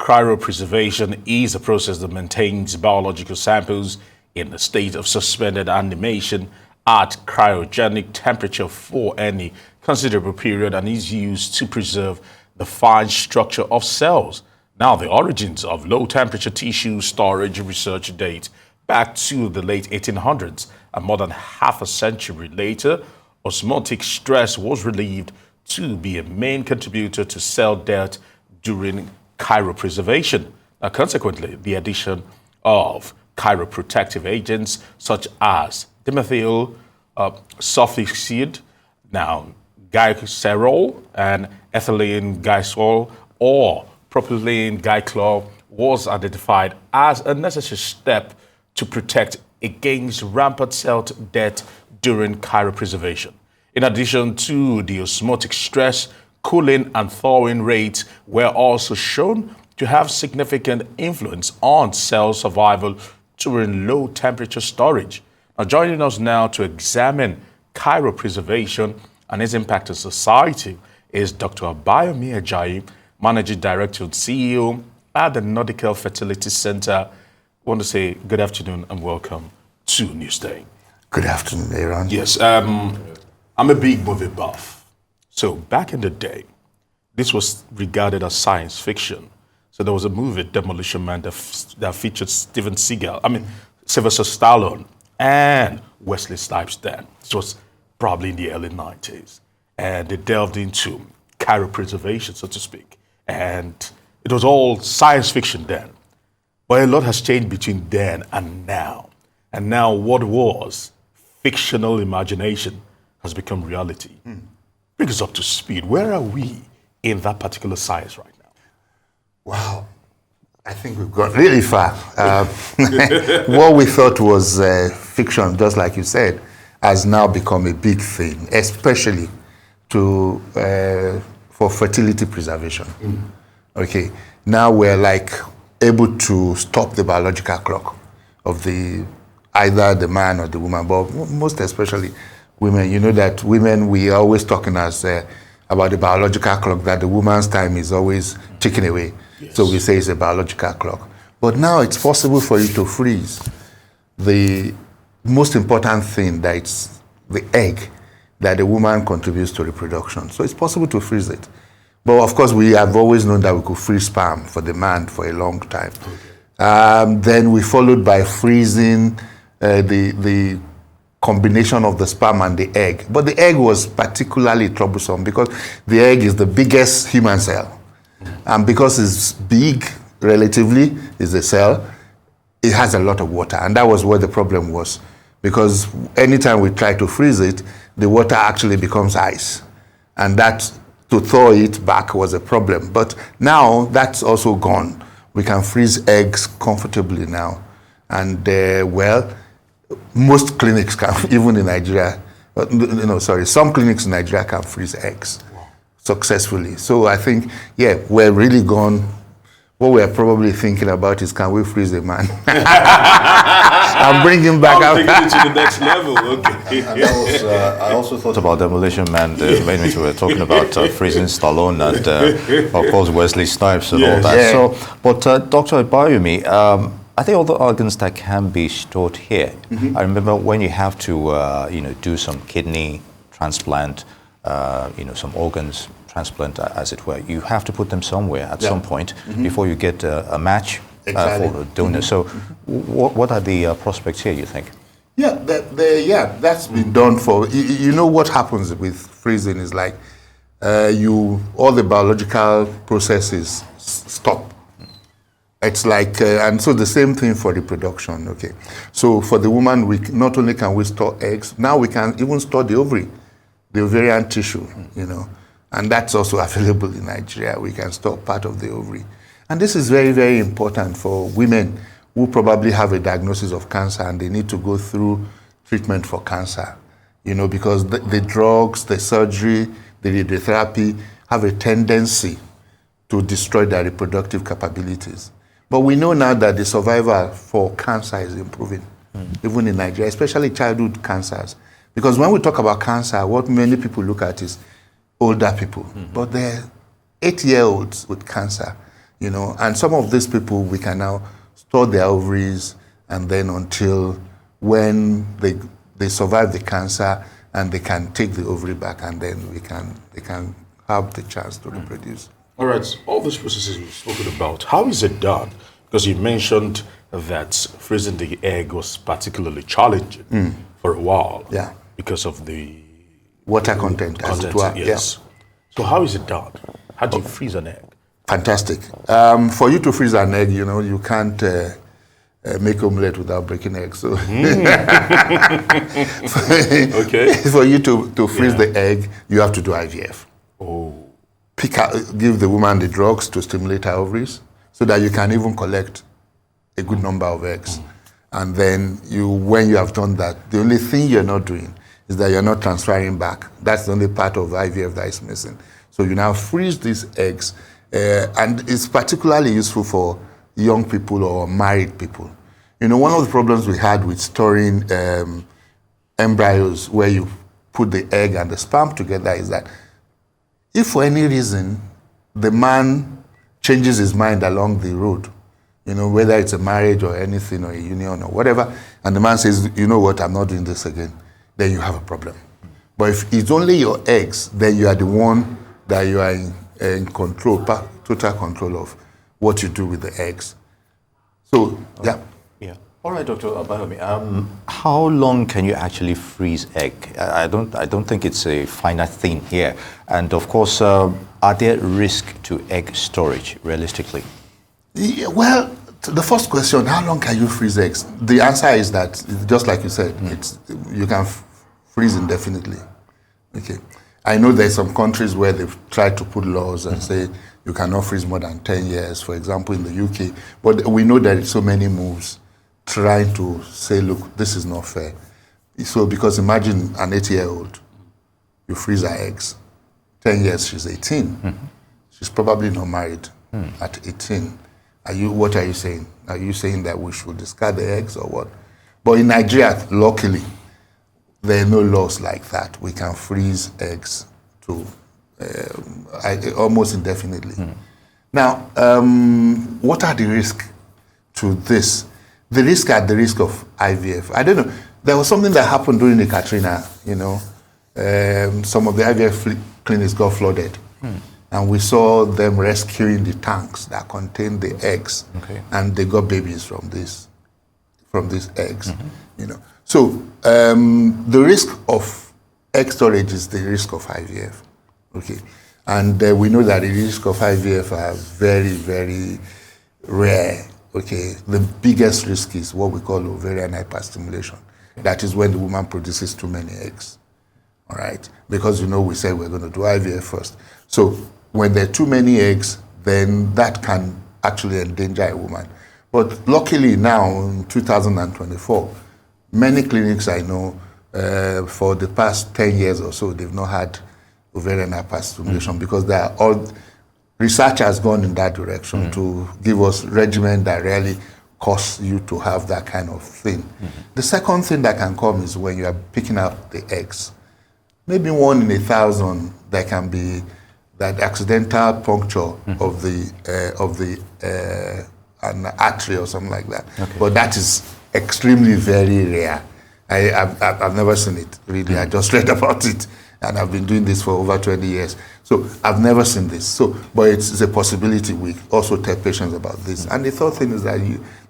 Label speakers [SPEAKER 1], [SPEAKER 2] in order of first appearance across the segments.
[SPEAKER 1] Cryopreservation is a process that maintains biological samples in a state of suspended animation at cryogenic temperature for any considerable period and is used to preserve the fine structure of cells. Now, the origins of low-temperature tissue storage research date back to the late 1800s, and more than half a century later, osmotic stress was believed to be a main contributor to cell death during cryopreservation. Now, consequently, the addition of cryoprotective agents such as dimethyl sulfoxide, now glycerol, and ethylene glycol or propylene glycol was identified as a necessary step to protect against rampant cell death during cryopreservation. In addition to the osmotic stress, cooling and thawing rates were also shown to have significant influence on cell survival during low temperature storage. Now, joining us now to examine cryopreservation and its impact on society is Dr. Abayomi Ajayi, Managing Director and CEO at the Nordical Fertility Center. I want to say good afternoon and welcome to Newsday.
[SPEAKER 2] Good afternoon, Aaron.
[SPEAKER 1] Yes, I'm a big movie buff. So back in the day, this was regarded as science fiction. So there was a movie, Demolition Man, that featured Sylvester Stallone and Wesley Snipes then. This was probably in the early 90s. And they delved into cryopreservation, so to speak. And it was all science fiction then. But a lot has changed between then and now. And now what was fictional imagination has become reality. Bring us up to speed. Where are we in that particular science right now?
[SPEAKER 2] Wow. I think we've got really far. What we thought was fiction, just like you said, has now become a big thing, especially for fertility preservation. Okay, now we're like able to stop the biological clock of either the man or the woman, but most especially women. You know that women, we are always talking about the biological clock, that the woman's time is always ticking away. Yes. So we say it's a biological clock. But now it's possible for you to freeze the most important thing, that it's the egg that the woman contributes to reproduction. So it's possible to freeze it. But of course, we have always known that we could freeze sperm for the man for a long time. Okay. Then we followed by freezing the combination of the sperm and the egg. But the egg was particularly troublesome because the egg is the biggest human cell. And because it's big, relatively, is a cell, it has a lot of water. And that was where the problem was. Because anytime we try to freeze it, the water actually becomes ice. And that, to thaw it back, was a problem. But now that's also gone. We can freeze eggs comfortably now. And most clinics can, even in Nigeria, some clinics in Nigeria can freeze eggs successfully. So I think, we're really gone. What we're probably thinking about is, can we freeze a man? I'm bringing back
[SPEAKER 1] out. Taking it to the next level. Okay.
[SPEAKER 3] And I also thought about Demolition Man when we were talking about freezing Stallone and, of course, Wesley Snipes and all that. Yeah. So, but Dr. Abayomi, are there other organs that can be stored here? I remember when you have to, do some kidney transplant, some organs transplant, as it were, you have to put them somewhere at some point before you get a match for the donor. So, what are the prospects here, you think?
[SPEAKER 2] Yeah, that's been done for. You know what happens with freezing is like all the biological processes stop. It's like, and so the same thing for reproduction. Okay, so for the woman, we not only can we store eggs, now we can even store the ovary, the ovarian tissue. And that's also available in Nigeria. We can store part of the ovary. And this is very, very important for women who probably have a diagnosis of cancer and they need to go through treatment for cancer, because the drugs, the surgery, the radiotherapy have a tendency to destroy their reproductive capabilities. But we know now that the survival for cancer is improving, even in Nigeria, especially childhood cancers. Because when we talk about cancer, what many people look at is older people. But there are 8-year-olds with cancer. you know. And some of these people, we can now store their ovaries, and then until when they survive the cancer, and they can take the ovary back, and then they can have the chance to reproduce.
[SPEAKER 1] All right, all these processes we've spoken about, how is it done? Because you mentioned that freezing the egg was particularly challenging for a while.
[SPEAKER 2] Yeah.
[SPEAKER 1] Because of the
[SPEAKER 2] Water content, as it were.
[SPEAKER 1] yes. So how is it done? How do you freeze an egg?
[SPEAKER 2] Fantastic. For you to freeze an egg, you know, you can't make omelette without breaking eggs. So
[SPEAKER 1] Okay.
[SPEAKER 2] for you to freeze the egg, you have to do IVF.
[SPEAKER 1] Oh.
[SPEAKER 2] Give the woman the drugs to stimulate her ovaries so that you can even collect a good number of eggs. And then when you have done that, the only thing you're not doing is that you're not transferring back. That's the only part of IVF that is missing. So you now freeze these eggs, and it's particularly useful for young people or married people. You know, one of the problems we had with storing embryos where you put the egg and the sperm together is that if for any reason the man changes his mind along the road, you know, whether it's a marriage or anything or a union or whatever, and the man says, you know what, I'm not doing this again, then you have a problem. But if it's only your eggs, then you are the one that you are in control, total control of what you do with the eggs. So, yeah.
[SPEAKER 3] Yeah. All right, Dr. Abayomi. How long can you actually freeze egg? I don't think it's a finite thing here. And of course, are there risks to egg storage realistically?
[SPEAKER 2] Yeah, well, the first question, how long can you freeze eggs? The answer is that, just like you said, you can freeze indefinitely. Okay. I know there's some countries where they've tried to put laws and say you cannot freeze more than 10 years, for example, in the UK. But we know there is so many moves trying to say, look, this is not fair. So, because imagine an 80-year-old, you freeze her eggs. 10 years, she's 18. She's probably not married at 18. What are you saying? Are you saying that we should discard the eggs or what? But in Nigeria, luckily, there are no laws like that. We can freeze eggs to almost indefinitely. Now, what are the risks to this? The risk at the risk of IVF. I don't know. There was something that happened during the Katrina, you know. Some of the IVF clinics got flooded. And we saw them rescuing the tanks that contained the eggs.
[SPEAKER 3] Okay.
[SPEAKER 2] And they got babies from these eggs, you know. So the risk of egg storage is the risk of IVF, okay? And we know that the risk of IVF are very, very rare, okay? The biggest risk is what we call ovarian hyperstimulation. That is when the woman produces too many eggs, all right? Because, you know, we said we're going to do IVF first. So when there are too many eggs, then that can actually endanger a woman. But luckily now, in 2024, many clinics I know, for the past 10 years or so, they've not had ovarian hyperstimulation because research has gone in that direction to give us regimen that really cause you to have that kind of thing. The second thing that can come is when you are picking up the eggs. Maybe 1 in 1,000, there can be that accidental puncture of an artery or something like that. Okay. But that is extremely very rare. I've never seen it, really. I just read about it, and I've been doing this for over 20 years. So I've never seen this. So, but it's a possibility. We also tell patients about this. And the third thing is that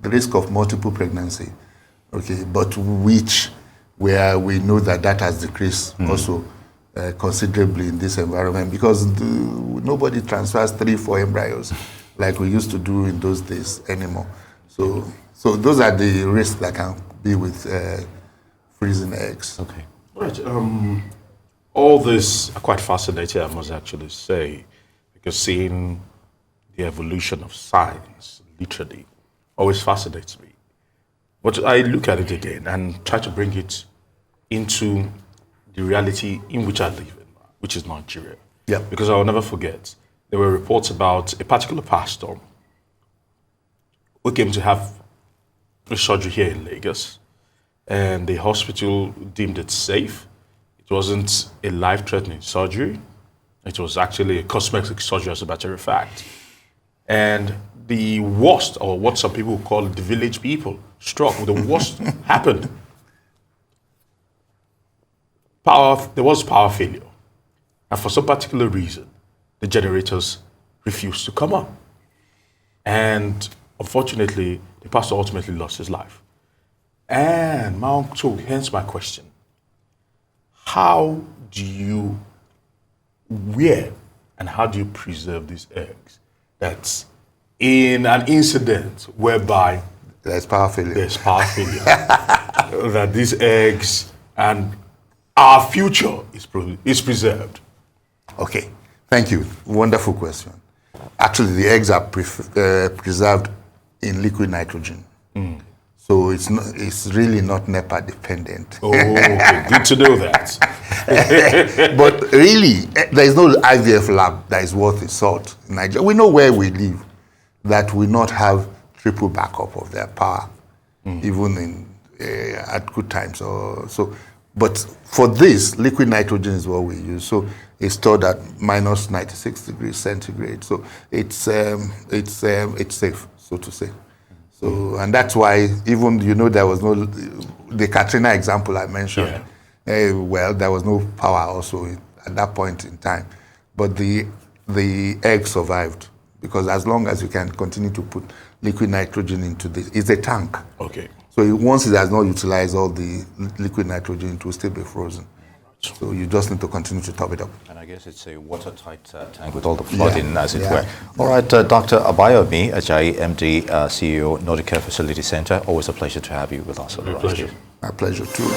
[SPEAKER 2] the risk of multiple pregnancy, okay, but where we know that has decreased also considerably in this environment because nobody transfers 3-4 embryos like we used to do in those days anymore. So those are the risks that can be with freezing eggs.
[SPEAKER 1] Okay. Right. All this are quite fascinating, I must actually say, because seeing the evolution of science, literally, always fascinates me. But I look at it again and try to bring it into the reality in which I live in, which is Nigeria.
[SPEAKER 2] Yeah.
[SPEAKER 1] Because I'll never forget, there were reports about a particular pastor who came to have a surgery here in Lagos, and the hospital deemed it safe. It wasn't a life-threatening surgery. It was actually a cosmetic surgery, as a matter of fact. and the worst, or what some people call the village people, struck. The worst happened. There was power failure. And for some particular reason, the generators refused to come on. And unfortunately, the pastor ultimately lost his life. And my uncle, hence my question. How do you, where and how do you preserve these eggs? That's in an incident whereby
[SPEAKER 2] There's power failure.
[SPEAKER 1] that these eggs and our future is preserved.
[SPEAKER 2] Okay, thank you. Wonderful question. Actually, the eggs are preserved in liquid nitrogen. So it's really not NEPA dependent.
[SPEAKER 1] Oh, okay. Good to know that.
[SPEAKER 2] But really, there is no IVF lab that is worth its salt in Nigeria. We know where we live that will not have triple backup of their power, even in at good times. But for this, liquid nitrogen is what we use. So it's stored at minus 96 degrees centigrade. So it's safe, so to say. So, and that's why even, there was no, the Katrina example I mentioned, well, there was no power also at that point in time. But the egg survived, because as long as you can continue to put liquid nitrogen into this, it's a tank.
[SPEAKER 1] Okay.
[SPEAKER 2] So once it has not utilized all the liquid nitrogen, it will still be frozen. So you just need to continue to top it up.
[SPEAKER 3] And I guess it's a watertight tank with all the flooding, as it were. All right, Dr. Abayomi, Ajayi, MD, CEO, Nordic Care Facility Center. Always a pleasure to have you with us.
[SPEAKER 1] My pleasure.
[SPEAKER 2] My pleasure too.